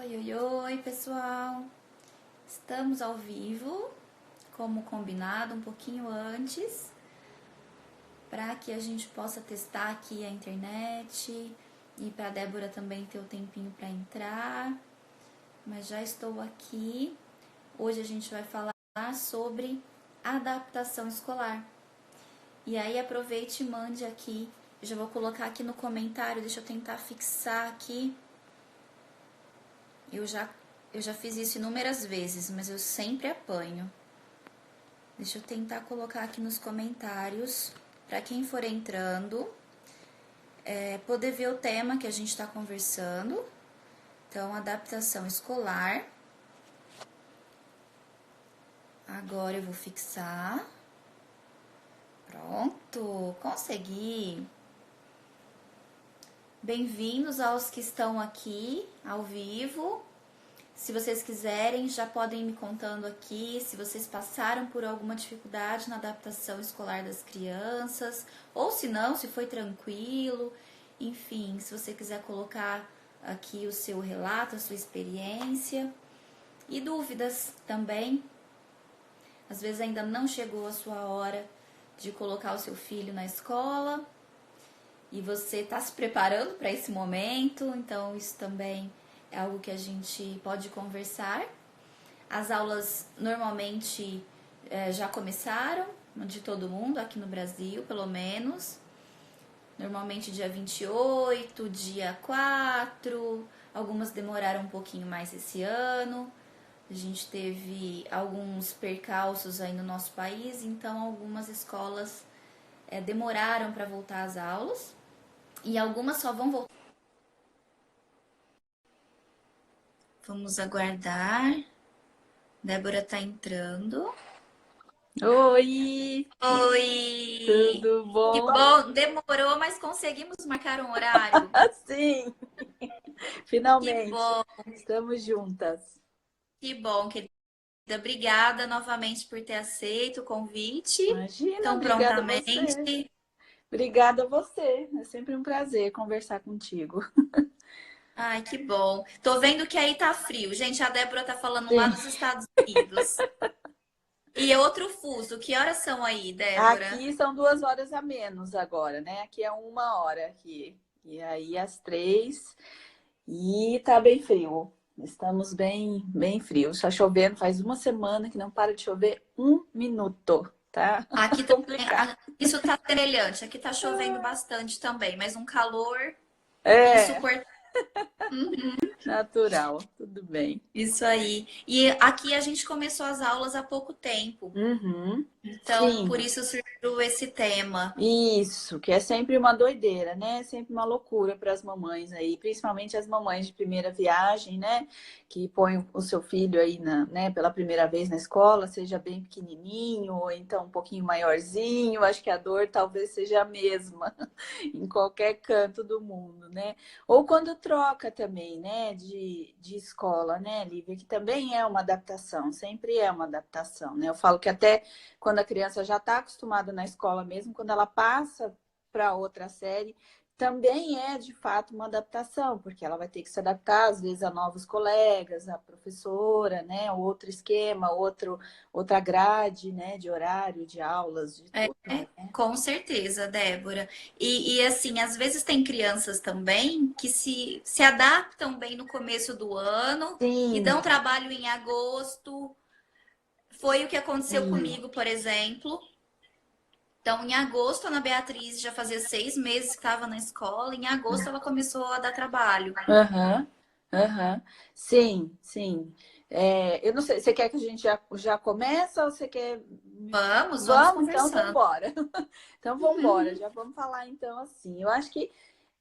Oi, oi, oi, pessoal! Estamos ao vivo, como combinado, um pouquinho antes, para que a gente possa testar aqui a internet e para a Débora também ter o tempinho para entrar. Mas já estou aqui. Hoje a gente vai falar sobre adaptação escolar. E aí aproveite e mande aqui. Eu já vou colocar aqui no comentário, deixa eu tentar fixar aqui. Eu já fiz isso inúmeras vezes, mas eu sempre apanho. Deixa eu tentar colocar aqui nos comentários, para quem for entrando, poder ver o tema que a gente está conversando. Então, adaptação escolar. Agora eu vou fixar. Pronto, consegui. Bem-vindos aos que estão aqui ao vivo. Se vocês quiserem, já podem ir me contando aqui se vocês passaram por alguma dificuldade na adaptação escolar das crianças, ou se não, se foi tranquilo. Enfim, se você quiser colocar aqui o seu relato, a sua experiência e dúvidas também. Às vezes ainda não chegou a sua hora de colocar o seu filho na escola e você está se preparando para esse momento, então isso também é algo que a gente pode conversar. As aulas normalmente já começaram, de todo mundo, aqui no Brasil, pelo menos. Normalmente dia 28, dia 4, algumas demoraram um pouquinho mais esse ano. A gente teve alguns percalços aí no nosso país, então algumas escolas demoraram para voltar às aulas e algumas só vão voltar. Vamos aguardar. Débora tá entrando. Oi! Oi! Tudo Que bom? bom, demorou, mas conseguimos marcar um horário. Sim, Que finalmente. bom, Estamos juntas. que bom, querida. Obrigada novamente por ter aceito o convite Imagina, tão obrigada a você. prontamente. Obrigada a você. É sempre um prazer conversar contigo. Ai, que bom. Tô vendo que aí tá frio. Gente, a Débora tá falando lá Sim. dos Estados Unidos. E é outro fuso. Que horas são aí, Débora? Aqui são 2 horas a menos agora, né? Aqui é 1 hora aqui. E aí às 3. E tá bem frio. Estamos bem frios. Está chovendo faz uma semana que não para de chover um minuto, tá? Aqui também, Complicado. isso tá semelhante. Aqui tá chovendo bastante também, mas um calor É, insuportável. natural, tudo bem. Isso aí. E aqui a gente começou as aulas há pouco tempo. Uhum. Então, Sim, por isso surgiu esse tema. isso, que é sempre uma doideira, né? Sempre uma loucura para as mamães aí, principalmente as mamães de primeira viagem, né? Que põem o seu filho aí né, pela primeira vez na escola, seja bem pequenininho ou então um pouquinho maiorzinho. Acho que a dor talvez seja a mesma em qualquer canto do mundo, né? Ou quando troca também, né? De escola, né, Lívia? Que também é uma adaptação, sempre é uma adaptação, né? Eu falo que até quando a criança já está acostumada na escola mesmo, quando ela passa para outra série, também é de fato uma adaptação, porque ela vai ter que se adaptar, às vezes, a novos colegas, a professora, né? Outro esquema, outra grade, né? De horário, de aulas, de É, tudo, né? com certeza, Débora. E assim, às vezes tem crianças também que se adaptam bem no começo do ano e Sim, dão trabalho em agosto. Foi o que aconteceu sim. comigo, por exemplo. Então, em agosto, a Ana Beatriz já fazia 6 meses que estava na escola. Em agosto, ela começou a dar trabalho. Aham, aham. Sim, sim. Eu não sei, você quer que a gente já começa ou você quer... Vamos Vamos, então vamos conversando. embora. Então vamos embora, já vamos falar então assim. Eu acho que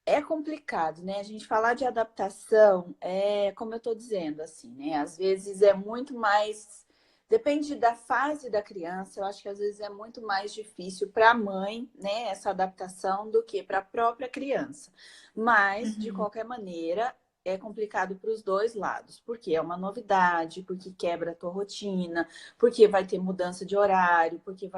é complicado, né? A gente falar de adaptação é, como eu estou dizendo, assim, né? Às vezes é muito mais. Depende da fase da criança, eu acho que às vezes é muito mais difícil para a mãe, né, essa adaptação do que para a própria criança. Mas, de Uhum. qualquer maneira, é complicado para os dois lados, porque é uma novidade, porque quebra a tua rotina, porque vai ter mudança de horário, porque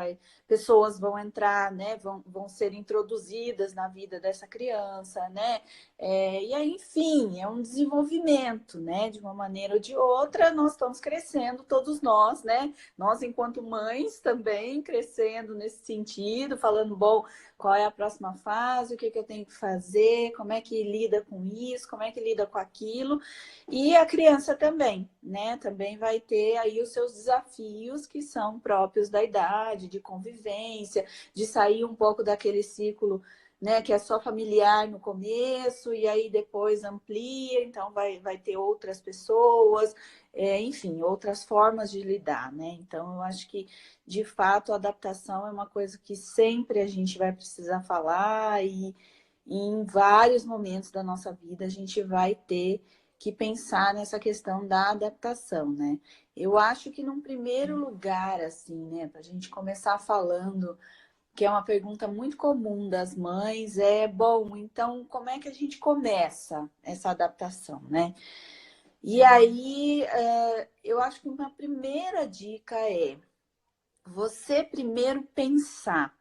pessoas vão entrar, né, vão ser introduzidas na vida dessa criança, né? E aí, enfim, é um desenvolvimento, né? De uma maneira ou de outra, nós estamos crescendo, todos nós, né? Nós, enquanto mães, também crescendo nesse sentido, falando, bom, qual é a próxima fase, o que eu tenho que fazer, como é que lida com isso, como é que lida com aquilo. E a criança também, né? Também vai ter aí os seus desafios que são próprios da idade, de convivência, de sair um pouco daquele ciclo, né, que é só familiar no começo e aí depois amplia, então vai ter outras pessoas, enfim, outras formas de lidar, né? Então eu acho que de fato, a adaptação é uma coisa que sempre a gente vai precisar falar e em vários momentos da nossa vida a gente vai ter que pensar nessa questão da adaptação, né? Eu acho que num primeiro lugar, assim, né, para a gente começar falando, que é uma pergunta muito comum das mães, bom, então como é que a gente começa essa adaptação, né? E aí, eu acho que uma primeira dica é você primeiro pensar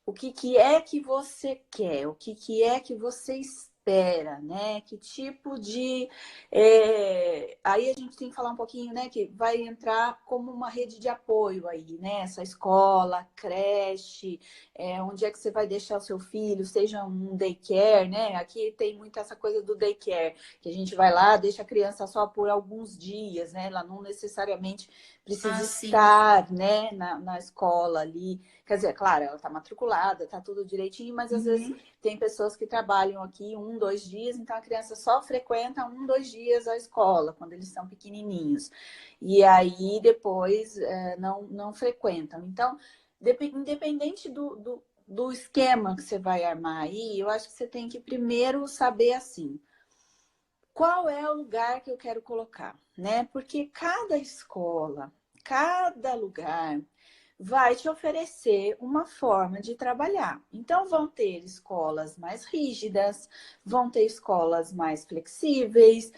o que é que você quer, o que é que você espera, né? Que tipo de. Aí a gente tem que falar um pouquinho, né? Que vai entrar como uma rede de apoio aí, né? Essa escola, creche, onde é que você vai deixar o seu filho, seja um daycare, né? Aqui tem muito essa coisa do daycare, que a gente vai lá, deixa a criança só por alguns dias, né? Ela não necessariamente precisa Ah, sim. estar, né, na escola ali. Quer dizer, claro, ela está matriculada, está tudo direitinho, mas às vezes Uhum. tem pessoas que trabalham aqui 1, 2 dias, então a criança só frequenta 1, 2 dias a escola, quando eles são pequenininhos. E aí depois não frequentam. Então, independente do esquema que você vai armar aí, eu acho que você tem que primeiro saber assim, qual é o lugar que eu quero colocar, né? Porque cada escola, cada lugar vai te oferecer uma forma de trabalhar. Então, vão ter escolas mais rígidas, vão ter escolas mais flexíveis,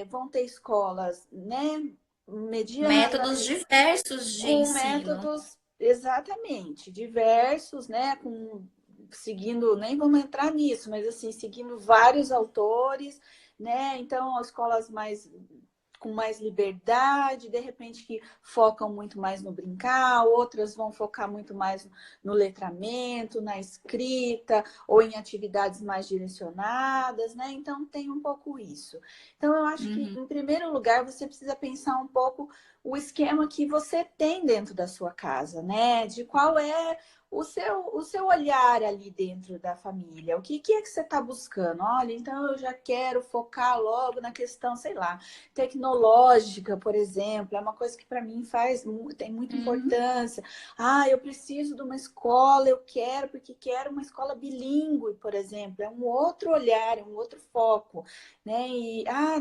vão ter escolas, né, Métodos medianas, diversos de com ensino. métodos exatamente diversos, né, seguindo, nem vamos entrar nisso, mas assim, seguindo vários autores, né? Então, as escolas com mais liberdade, de repente que focam muito mais no brincar, outras vão focar muito mais no letramento, na escrita, ou em atividades mais direcionadas, né? Então tem um pouco isso. Então eu acho que, Uhum. em primeiro lugar, você precisa pensar um pouco o esquema que você tem dentro da sua casa, né? De qual é o seu olhar ali dentro da família. O que é que você está buscando? Olha, então eu já quero focar logo na questão, sei lá, tecnológica, por exemplo, é uma coisa que para mim tem muita Uhum. importância. Ah, eu preciso de uma escola, eu quero, porque quero uma escola bilíngue, por exemplo, é um outro olhar, é um outro foco, né?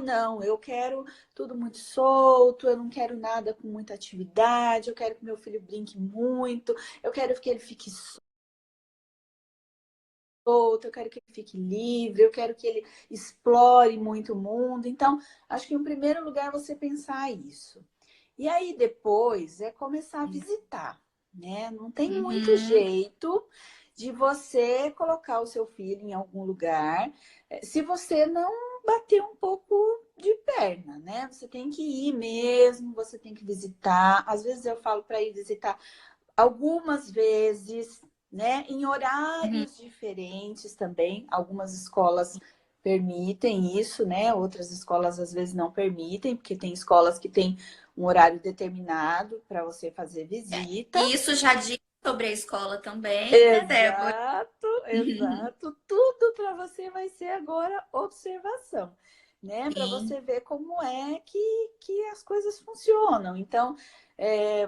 Não, eu quero tudo muito solto, eu não quero nada com muita atividade, eu quero que meu filho brinque muito, eu quero que ele fique solto, eu quero que ele fique livre, eu quero que ele explore muito o mundo. Então, acho que em primeiro lugar você pensar isso. E aí depois é começar a visitar, né? Não tem muito Uhum. jeito de você colocar o seu filho em algum lugar se você não bater um pouco de perna, né? Você tem que ir mesmo, você tem que visitar. Às vezes eu falo para ir visitar algumas vezes, né? Em Uhum. horários diferentes também. Algumas escolas permitem isso, né? Outras escolas às vezes não permitem, porque tem escolas que têm um horário determinado para você fazer visita. E isso já diz sobre a escola também, né, Débora? Exato, exato. Tudo para você vai ser agora observação, né? Para Sim. você ver como é que as coisas funcionam. Então,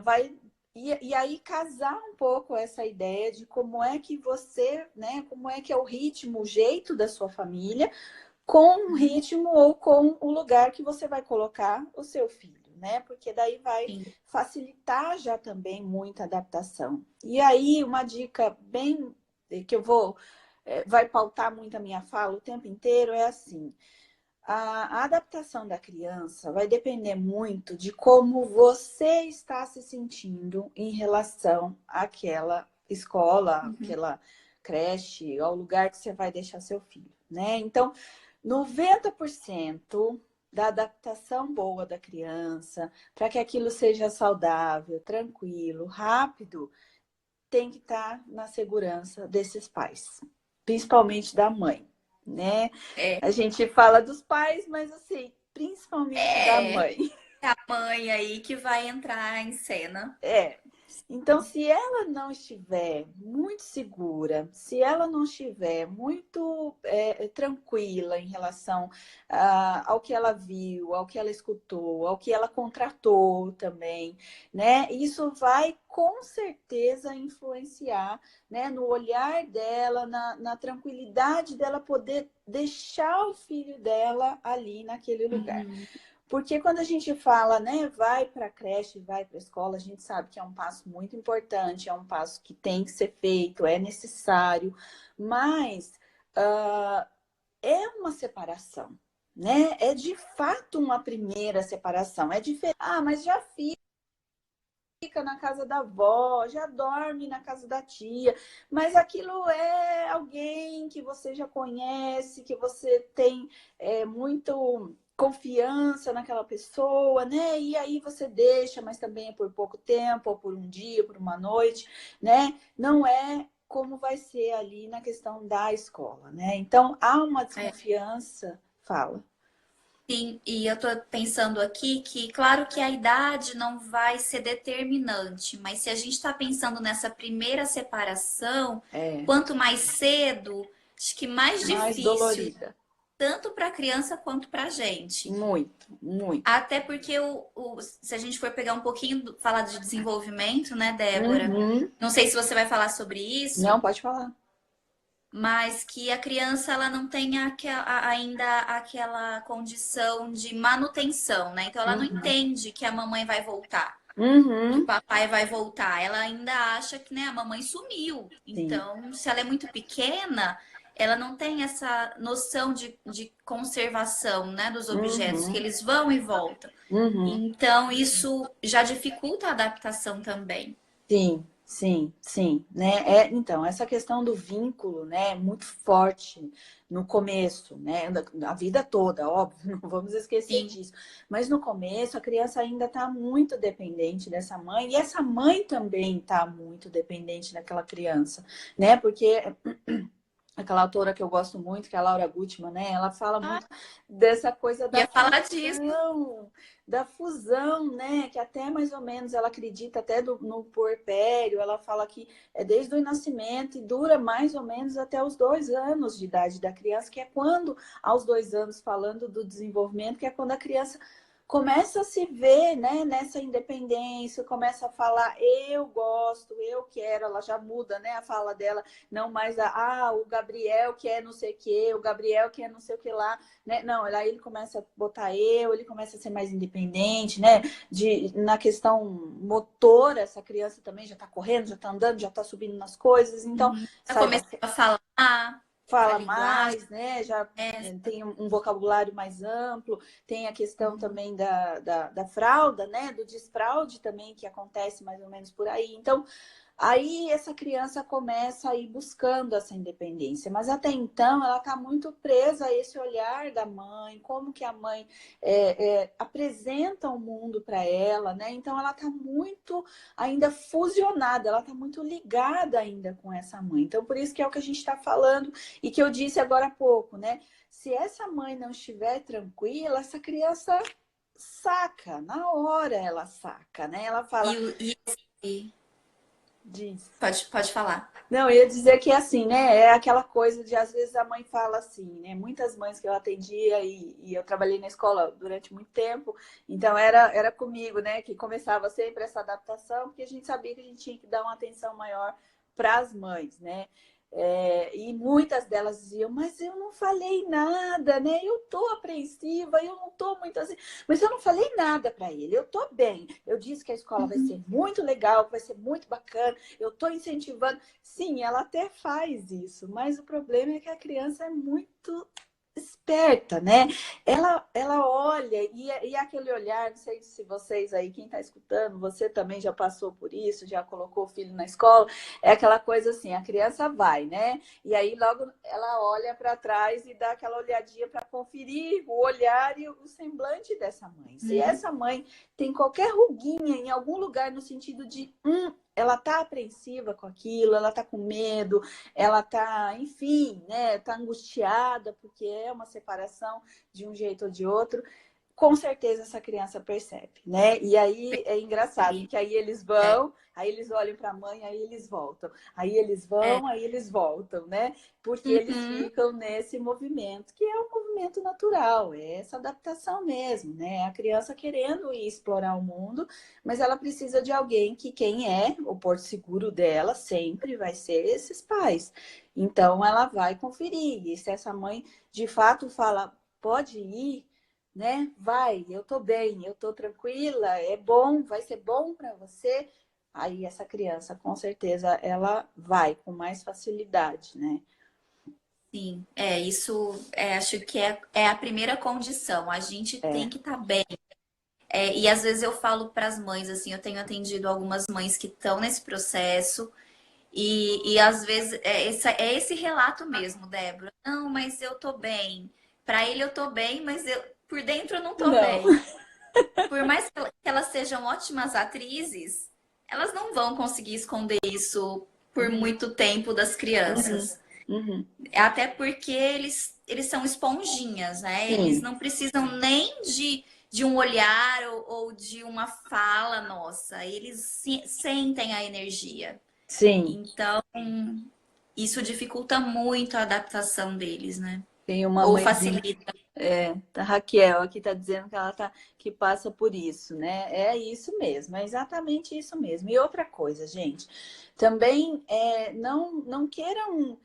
vai. E aí casar um pouco essa ideia de como é que você, né? Como é que é o ritmo, o jeito da sua família, com o Uhum. ritmo ou com o lugar que você vai colocar o seu filho, né? Porque daí vai Sim. facilitar já também muita adaptação. E aí, uma dica bem que vai pautar muito a minha fala o tempo inteiro é assim: a adaptação da criança vai depender muito de como você está se sentindo em relação àquela escola, àquela creche, ao lugar que você vai deixar seu filho, né? Então, 90% da adaptação boa da criança, para que aquilo seja saudável, tranquilo, rápido, tem que estar na segurança desses pais, principalmente da mãe, né? É, A gente fala dos pais, mas assim, principalmente da é mãe. a mãe aí que vai entrar em cena. É. Então, se ela não estiver muito segura, se ela não estiver muito tranquila em relação ao que ela viu, ao que ela escutou, ao que ela contratou também, né? Isso vai com certeza influenciar, né, no olhar dela, na tranquilidade dela poder deixar o filho dela ali naquele lugar. Uhum. Porque quando a gente fala, né, vai para a creche, vai para a escola, a gente sabe que é um passo muito importante, é um passo que tem que ser feito, é necessário, mas é uma separação, né? É de fato uma primeira separação. É diferente. Ah, mas já fica na casa da avó, já dorme na casa da tia, mas aquilo é alguém que você já conhece, que você tem muito confiança naquela pessoa, né? E aí você deixa, mas também é por pouco tempo, ou por um dia, por uma noite, né? Não é como vai ser ali na questão da escola, né? Então há uma É. desconfiança, fala. Sim, e eu tô pensando aqui que, claro que a idade não vai ser determinante, mas se a gente está pensando nessa primeira separação, É quanto mais cedo, acho que mais mais difícil, dolorida. tanto para a criança quanto para a gente. Muito, muito. Até porque se a gente for pegar um pouquinho, falar de desenvolvimento, né, Débora? Uhum. Não sei se você vai falar sobre isso, Não, pode falar. mas que a criança ela não tem ainda aquela condição de manutenção, né? Então ela não Uhum. entende que a mamãe vai voltar, que o Uhum. papai vai voltar. Ela ainda acha que, né, a mamãe sumiu. Sim. Então, se ela é muito pequena, ela não tem essa noção de conservação, né, dos objetos, que Uhum. eles vão e voltam. Uhum. Então, isso já dificulta a adaptação também. Sim, sim, sim, né? Então, essa questão do vínculo, né, é muito forte no começo, né? A vida toda, óbvio, não vamos esquecer Sim. disso. Mas no começo, a criança ainda está muito dependente dessa mãe, e essa mãe também está muito dependente daquela criança, né? Porque aquela autora que eu gosto muito, que é a Laura Gutman, né? Ela fala Ah, muito dessa coisa ia falar disso. da fusão, né? Que até mais ou menos ela acredita até no puerpério. Ela fala que é desde o nascimento e dura mais ou menos até os 2 anos de idade da criança, que é quando, aos 2 anos, falando do desenvolvimento, que é quando a criança começa a se ver, né, nessa independência, começa a falar eu gosto, eu quero, ela já muda, né, a fala dela, não mais o Gabriel quer não sei o que, o Gabriel quer não sei o que lá, né, não, aí ele começa a botar ele começa a ser mais independente, né, na questão motora, essa criança também já tá correndo, já tá andando, já tá subindo nas coisas, então Uhum. Já sai da começou a falar a fala linguagem. mais, né? Já É, tem um vocabulário mais amplo, tem a questão uhum. também da fralda, né? Do desfraude também, que acontece mais ou menos por aí. Então, aí essa criança começa a ir buscando essa independência, mas até então ela está muito presa a esse olhar da mãe, como que a mãe apresenta o mundo para ela, né? Então ela está muito ainda fusionada, ela está muito ligada ainda com essa mãe. Então por isso que é o que a gente está falando e que eu disse agora há pouco, né? Se essa mãe não estiver tranquila, essa criança saca, na hora ela saca, né? Ela fala, E diz. pode falar. Não, eu ia dizer que assim, né? É aquela coisa de às vezes a mãe fala assim, né? Muitas mães que eu atendia e eu trabalhei na escola durante muito tempo, então era comigo, né? Que começava sempre essa adaptação, porque a gente sabia que a gente tinha que dar uma atenção maior para as mães, né? E muitas delas diziam, mas eu não falei nada, né? Eu tô apreensiva, eu não tô muito assim, mas eu não falei nada para ele, eu tô bem. Eu disse que a escola vai ser muito legal, vai ser muito bacana, eu tô incentivando. Sim, ela até faz isso, mas o problema é que a criança é muito esperta, né? Ela olha e aquele olhar, não sei se vocês aí, quem está escutando, você também já passou por isso, já colocou o filho na escola, é aquela coisa assim, a criança vai, né? E aí logo ela olha para trás e dá aquela olhadinha para conferir o olhar e o semblante dessa mãe. Se essa mãe tem qualquer ruguinha em algum lugar no sentido de ela tá apreensiva com aquilo, ela tá com medo, ela tá, enfim, né, tá angustiada porque é uma separação de um jeito ou de outro, com certeza essa criança percebe, né? E aí é engraçado, porque aí eles É, vão, aí eles olham para a mãe, aí eles voltam. Aí eles é. vão, aí eles voltam, né? Porque eles Uhum. ficam nesse movimento, que é um movimento natural, é essa adaptação mesmo, né? A criança querendo ir explorar o mundo, mas ela precisa de alguém que quem é o porto seguro dela sempre vai ser esses pais. Então ela vai conferir. E se essa mãe de fato fala, pode ir, né? Vai, eu tô bem, eu tô tranquila, é bom, vai ser bom para você. Aí essa criança, com certeza, ela vai com mais facilidade, né? Sim, isso acho que é a primeira condição. A gente É. tem que estar bem. E às vezes eu falo para as mães, assim, eu tenho atendido algumas mães que estão nesse processo, e às vezes é esse relato mesmo, Débora. Não, mas eu tô bem. Para ele eu tô bem, mas por dentro eu não tô Não. bem. Por mais que elas sejam ótimas atrizes, elas não vão conseguir esconder isso por Uhum, muito tempo das uhum, crianças. uhum. Até porque eles são esponjinhas, né? Eles Sim, não precisam nem de um olhar ou de uma fala nossa. Eles sentem a energia. sim. Então, isso dificulta muito a adaptação deles, né? Tem uma Ou mãezinha, facilita. a Raquel aqui tá dizendo que ela tá que passa por isso, né? É isso mesmo, é exatamente isso mesmo. E outra coisa, gente, também não queiram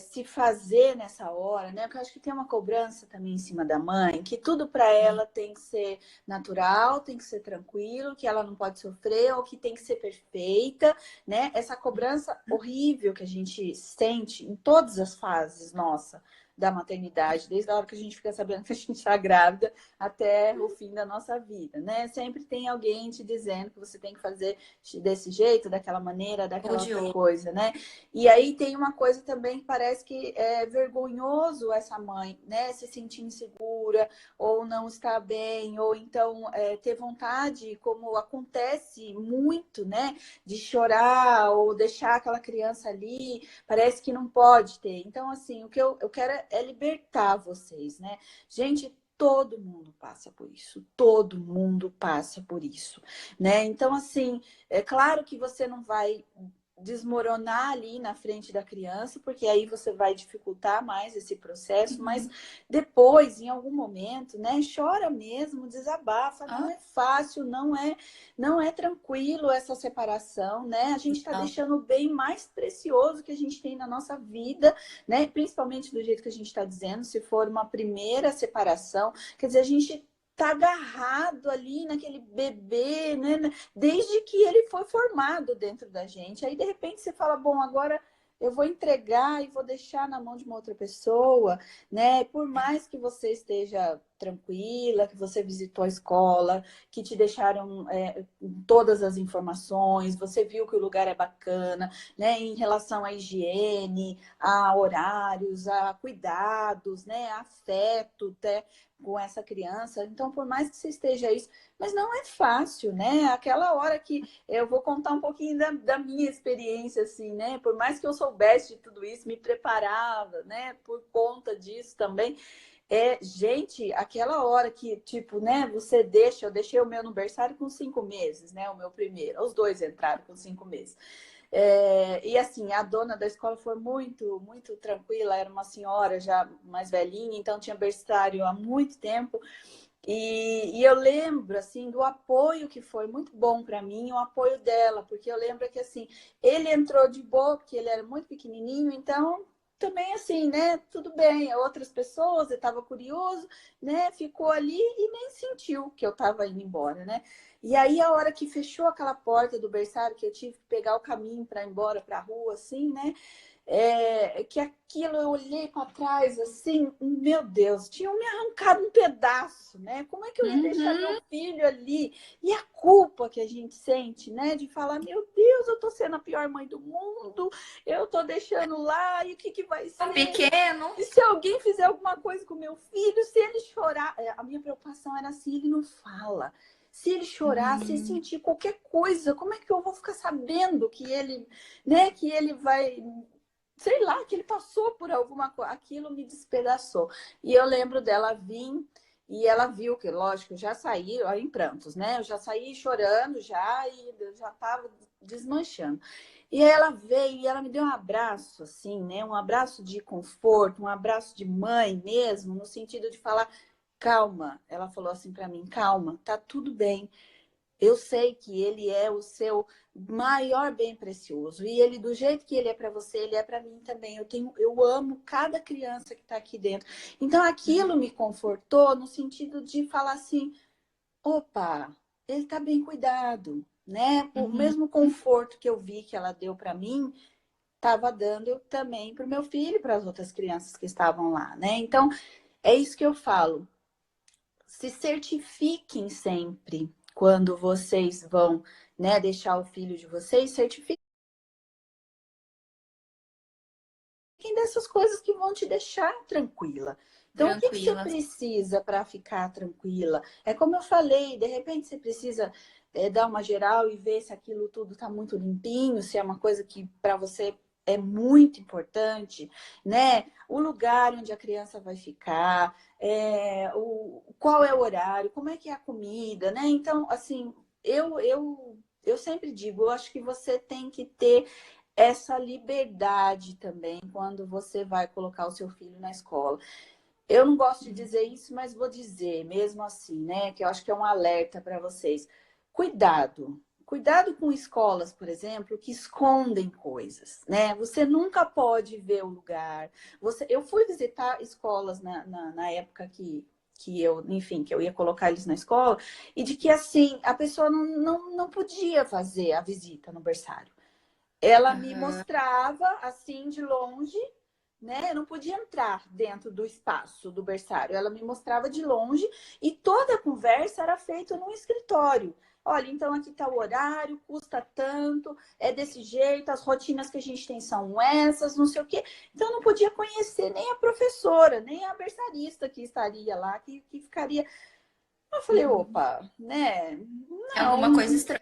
se fazer nessa hora, né? Porque eu acho que tem uma cobrança também em cima da mãe, que tudo para ela tem que ser natural, tem que ser tranquilo, que ela não pode sofrer ou que tem que ser perfeita, né? Essa cobrança horrível que a gente sente em todas as fases, nossa, da maternidade, desde a hora que a gente fica sabendo que a gente está grávida até o fim da nossa vida, né? Sempre tem alguém te dizendo que você tem que fazer desse jeito, daquela maneira, Ou daquela de outra outro. coisa, né? E aí tem uma coisa também que parece que é vergonhoso essa mãe, né? Se sentir insegura, ou não estar bem, ou então ter vontade, como acontece muito, né? De chorar ou deixar aquela criança ali, parece que não pode ter. Então, assim, o que eu quero é libertar vocês, né? Gente, todo mundo passa por isso, todo mundo passa por isso, né? Então, assim, é claro que você não vai desmoronar ali na frente da criança, porque aí você vai dificultar mais esse processo, mas Uhum. depois, em algum momento, né, chora mesmo, desabafa, não Ah, é fácil, não é tranquilo essa separação, né? A gente está não. deixando o bem mais precioso que a gente tem na nossa vida, né? Principalmente do jeito que a gente está dizendo, se for uma primeira separação, quer dizer, a gente tá agarrado ali naquele bebê, né? Desde que ele foi formado dentro da gente. Aí, de repente, você fala, bom, agora eu vou entregar e vou deixar na mão de uma outra pessoa, né? Por mais que você esteja tranquila, que você visitou a escola, que te deixaram todas as informações, você viu que o lugar é bacana, né? Em relação à higiene, a horários, a cuidados, né? A afeto, até com essa criança. Então, por mais que você esteja isso, mas não é fácil, né? Aquela hora que eu vou contar um pouquinho da minha experiência, assim, né? Por mais que eu soubesse de tudo isso, me preparava, né? Por conta disso também. Gente, aquela hora que, tipo, né? Eu deixei o meu aniversário com 5 meses, né? O meu primeiro. Os dois entraram com 5 meses. E assim, a dona da escola foi muito, muito tranquila, era uma senhora já mais velhinha, então tinha berçário há muito tempo. E eu lembro, assim, do apoio que foi muito bom para mim, o apoio dela, porque eu lembro que, assim, ele entrou de boa, porque ele era muito pequenininho, então, também, assim, né, tudo bem. Outras pessoas, ele estava curioso, né, ficou ali e nem sentiu que eu estava indo embora, né. E aí, a hora que fechou aquela porta do berçário, que eu tive que pegar o caminho para ir embora para a rua, assim, né, que aquilo eu olhei para trás assim, meu Deus, tinham me arrancado um pedaço, né? Como é que eu ia deixar meu filho ali? E a culpa que a gente sente, né? De falar, meu Deus, eu tô sendo a pior mãe do mundo, eu tô deixando lá, e o que vai Tão ser? pequeno. E se alguém fizer alguma coisa com meu filho, se ele chorar, a minha preocupação era assim, ele não fala. Se ele chorar, se ele sentir qualquer coisa, como é que eu vou ficar sabendo que ele, né, que ele vai, sei lá, que ele passou por alguma coisa? Aquilo me despedaçou. E eu lembro dela vir e ela viu que, lógico, eu já saí ó, em prantos, né? Eu já saí chorando já e eu já estava desmanchando. E aí ela veio e ela me deu um abraço, assim, né? Um abraço de conforto, um abraço de mãe mesmo, no sentido de falar, calma. Ela falou assim para mim, calma, tá tudo bem. Eu sei que ele é o seu maior bem precioso. E ele, do jeito que ele é para você, ele é para mim também. Eu amo cada criança que está aqui dentro. Então, aquilo me confortou no sentido de falar assim: opa, ele está bem cuidado, né? O mesmo conforto que eu vi que ela deu para mim, estava dando também para o meu filho e para as outras crianças que estavam lá, né? Então, é isso que eu falo. Se certifiquem sempre quando vocês vão, né, deixar o filho de vocês, certifiquem dessas coisas que vão te deixar tranquila. Então, o que você Tranquila. precisa para ficar tranquila? É como eu falei, de repente você precisa dar uma geral e ver se aquilo tudo está muito limpinho, se é uma coisa que para você é muito importante, né? O lugar onde a criança vai ficar, qual é o horário, como é que é a comida, né? Então, assim, eu sempre digo, eu acho que você tem que ter essa liberdade também quando você vai colocar o seu filho na escola. Eu não gosto de dizer isso, mas vou dizer mesmo assim, né? Que eu acho que é um alerta para vocês. Cuidado. Cuidado com escolas, por exemplo, que escondem coisas, né? Você nunca pode ver o lugar. Eu fui visitar escolas na época que eu, enfim, que eu ia colocar eles na escola, e de que, assim, a pessoa não podia fazer a visita no berçário. Ela me Aham. mostrava assim de longe, né? Eu não podia entrar dentro do espaço do berçário. Ela me mostrava de longe e toda a conversa era feita num escritório. Olha, então aqui está o horário, custa tanto, é desse jeito, as rotinas que a gente tem são essas, não sei o quê. Então eu não podia conhecer nem a professora, nem a berçarista que estaria lá, que ficaria. Eu falei, opa, né? É alguma Não, coisa estranha.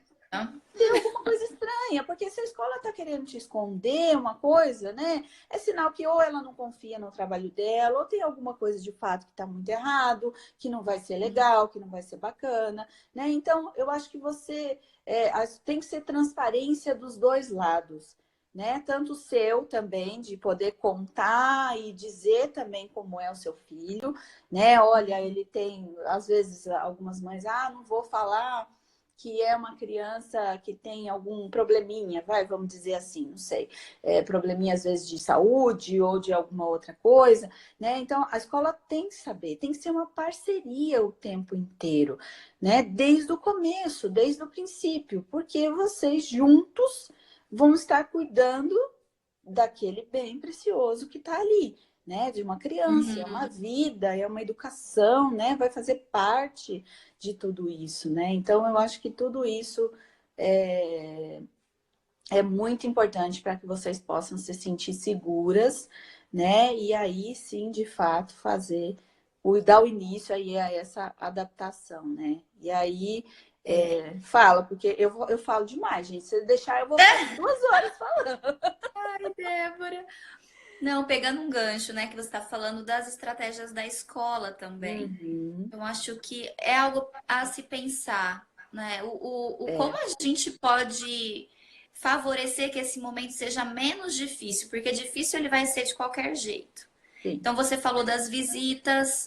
tem alguma coisa estranha, porque se a escola está querendo te esconder uma coisa, né? É sinal que ou ela não confia no trabalho dela, ou tem alguma coisa de fato que está muito errado, que não vai ser legal, que não vai ser bacana, né? Então, eu acho que você tem que ser transparência dos dois lados, né? Tanto o seu também, de poder contar e dizer também como é o seu filho, né? Olha, ele tem, às vezes, algumas mães, não vou falar que é uma criança que tem algum probleminha, vamos dizer assim, não sei, probleminha às vezes de saúde ou de alguma outra coisa, né? Então a escola tem que saber, tem que ser uma parceria o tempo inteiro, né? Desde o começo, desde o princípio, porque vocês juntos vão estar cuidando daquele bem precioso que está ali, né? De uma criança, é uma Uhum. vida, é uma educação, né? Vai fazer parte de tudo isso, né? Então, eu acho que tudo isso é, é muito importante para que vocês possam se sentir seguras, né? E aí, sim, de fato, dar o início aí a essa adaptação, né? E aí, fala, porque eu falo demais, gente. Se deixar, eu vou ficar aqui 2 horas falando. Ai, Débora. Não, pegando um gancho, né, que você está falando das estratégias da escola também. Uhum. Eu acho que é algo a se pensar, né? Como É, a gente pode favorecer que esse momento seja menos difícil, porque difícil ele vai ser de qualquer jeito. sim. Então, você falou das visitas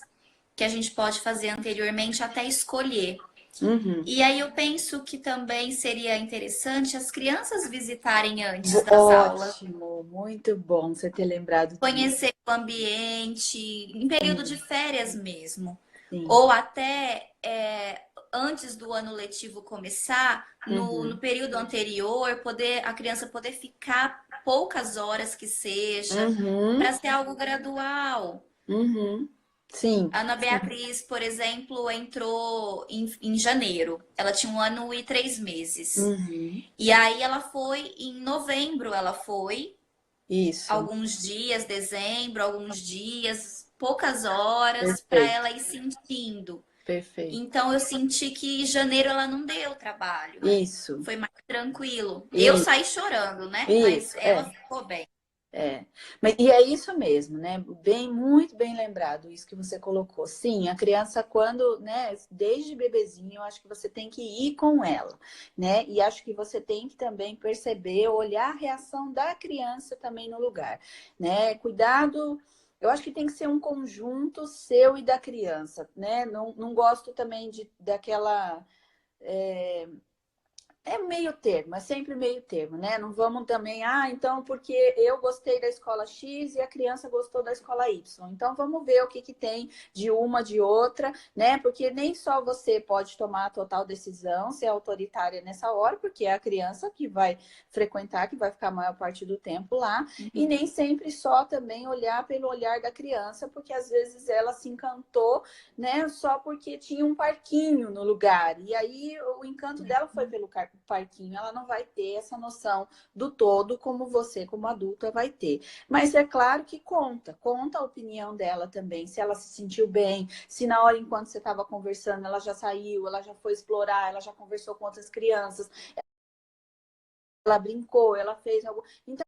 que a gente pode fazer anteriormente até escolher. Uhum. E aí eu penso que também seria interessante as crianças visitarem antes das aulas, Ótimo, muito bom você ter lembrado disso. conhecer o ambiente, em período de Sim, férias mesmo. sim. Ou até antes do ano letivo começar, no Uhum. período anterior, a criança poder ficar poucas horas que seja, Uhum, para ser algo gradual. uhum. Sim, A Ana sim. Beatriz, por exemplo, entrou em janeiro. Ela tinha 1 ano e 3 meses. Uhum. E aí ela foi em novembro, ela foi Isso, alguns dias, dezembro, alguns dias, poucas horas para perfeito, ela ir sentindo. perfeito. Então eu senti que em janeiro ela não deu trabalho. Isso, Foi mais tranquilo. Eu isso, saí chorando, né? Mas isso, ela ficou bem. é. Mas, e é isso mesmo, né? Bem, muito bem lembrado isso que você colocou. Sim, a criança, quando, né, desde bebezinho, eu acho que você tem que ir com ela, né? E acho que você tem que também perceber, olhar a reação da criança também no lugar, né? Cuidado. Eu acho que tem que ser um conjunto seu e da criança, né? Não gosto também daquela. É meio termo, é sempre meio termo, né? Não vamos também, então porque eu gostei da escola X e a criança gostou da escola Y. Então vamos ver o que que tem de uma, de outra, né? Porque nem só você pode tomar a total decisão, ser autoritária nessa hora, porque é a criança que vai frequentar, que vai ficar a maior parte do tempo lá, e nem sempre só também olhar pelo olhar da criança, porque às vezes ela se encantou, né? Só porque tinha um parquinho no lugar. E aí o encanto dela foi pelo parquinho. Ela não vai ter essa noção do todo como você, como adulta, vai ter. Mas é claro que conta a opinião dela também. Se ela se sentiu bem, se na hora enquanto você estava conversando, ela já saiu, ela já foi explorar, ela já conversou com outras crianças, ela brincou, ela fez algo. Então,